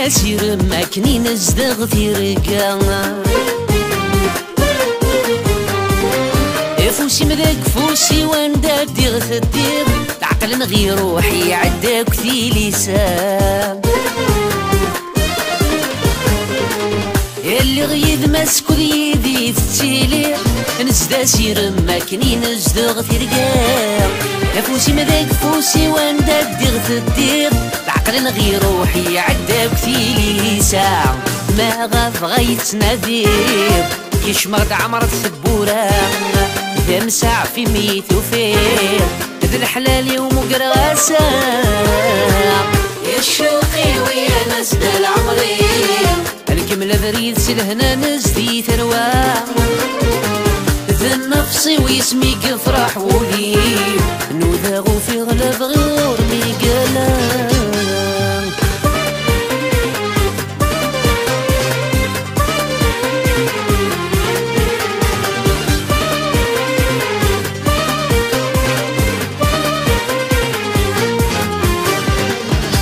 سير ما كني نزدغ في رقانا فوسي مذاك فوسي واندار ديغ خدير العقل نغي روحي عداك في لسان اللي غيد مسكو يدي تتيلي نزدا سير ما كني نزدغ في رقاق فوسي مذاك فوسي واندار ديغ خدير العقل نغي روحي عداك في لسان ما غاف غيت نادير يشمرد عمرة سبورة ذا مساع في ميت وفير ذا الحلال يوم وقراسة يا الشوقي ويا ناس دا العمري الكملة بريد سلهنا نزدي ثروة ذا النفسي ويسمي قفرح ولي نوذاغو في غلب غير ميقالا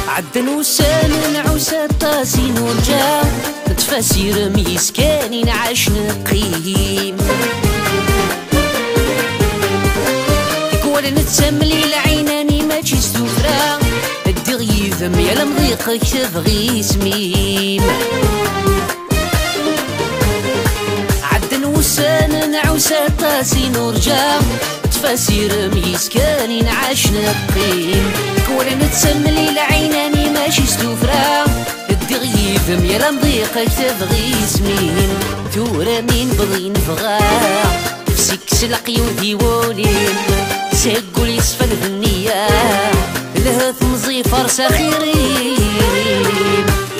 عدن وسان نعوسى طاسين ورجع تفاسير ميسكانين عاش نقيم يقول نتسملي العيناني ماشي سفرة الدغي ذم يا لمضيقك تبغي سميم عدن وسان نعوسى طاسين ورجع تفاسير ميسكانين عاش نقيم ولا نتسملي العيناني ماشي سلوفرا الدغي ذم يا لمضيقك تبغي سمين ثورة مين بغي نفغا فسيك سلقي وديوانين ساقول يصفى الذنية الهث مزيفر سخيرين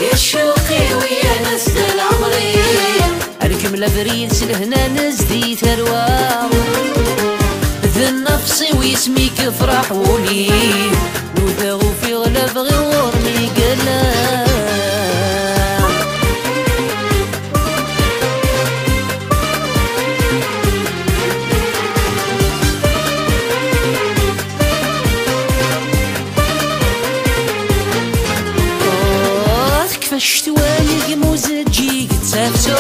يا الشوقي ويا ناس دا العمرين الكملة بريد سلهنا نزدي ثروة ذا النفسي ويسمي كفرح ولي نوذاغو في غلب غور ميقالا كفاش توالي موزجي تسافسو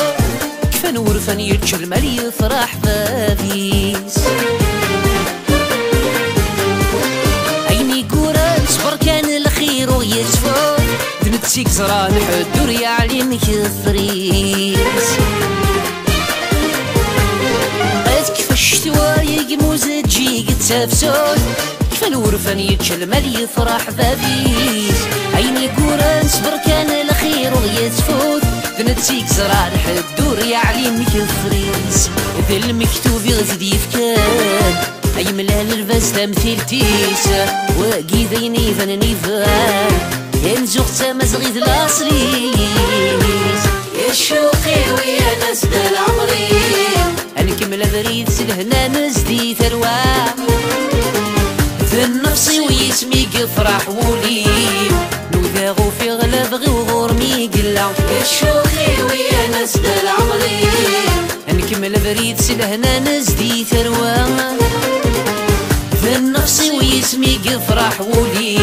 كفا نورفن يتشل مالي يفرح بابيس نتسيك زران حدور يعلمك الثريس قيت كيفاش توايق موزجي قد تافسون كيفا نورفن يتشل مالي يفرح بابيس عيني كوران صبر كان الخير ويتفوت نتسيك زران حدور يعلمك الثريس ذا المكتوب يغزدي فكان أي ملال الباس تمثيل تيسا واقي ذيني ذنني فان ينزوغ تمزغيد الأصليس يا الشوقي ويا ناس دا العمري الكملة بريد سلهنا نزدي ثروة ذا النفسي ويسمي قفرح ولي نوذاغو في غلب غور ميقلا يا الشوقي ويا ناس دا العمري الكملة بريد سلهنا نزدي ثروة ذا النفسي ويسمي قفرح ولي